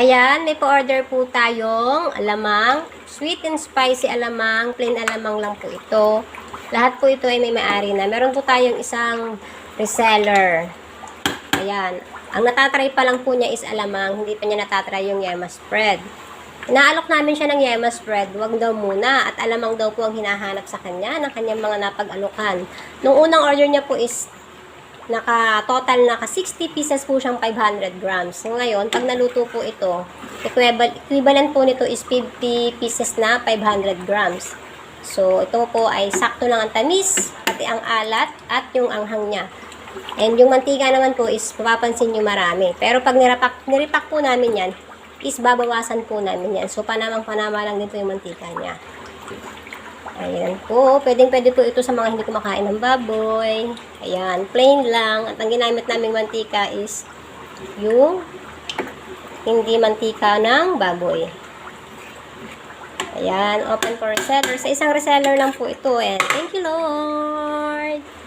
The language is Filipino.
Ayan, may pa-order po tayong alamang, sweet and spicy alamang, plain alamang lang po ito. Lahat po ito ay may may-ari na. Meron po tayong isang reseller. Ayan, ang natatry pa lang po niya is alamang, hindi pa niya natatry yung yema spread. Inaalok namin siya ng yema spread, wag daw muna, at alamang daw po ang hinahanap sa kanya ng kanyang mga napag-alukan. Nung unang order niya po is total 60 pieces po siyang 500 grams. So, ngayon, pag naluto po ito, equivalent po nito is 50 pieces na 500 grams. So, ito po ay sakto lang ang tamis, pati ang alat, at yung anghang niya. And yung mantika naman po is mapapansin nyo marami. Pero pag niripak po namin yan, is babawasan po namin yan. So, panamang-panama lang din po yung mantika niya. Ayan po. Pwede po ito sa mga hindi kumakain ng baboy. Ayan. Plain lang. At ang ginamit naming mantika is yung hindi mantika ng baboy. Ayan. Open for reseller. Sa isang reseller lang po ito. And thank you, Lord!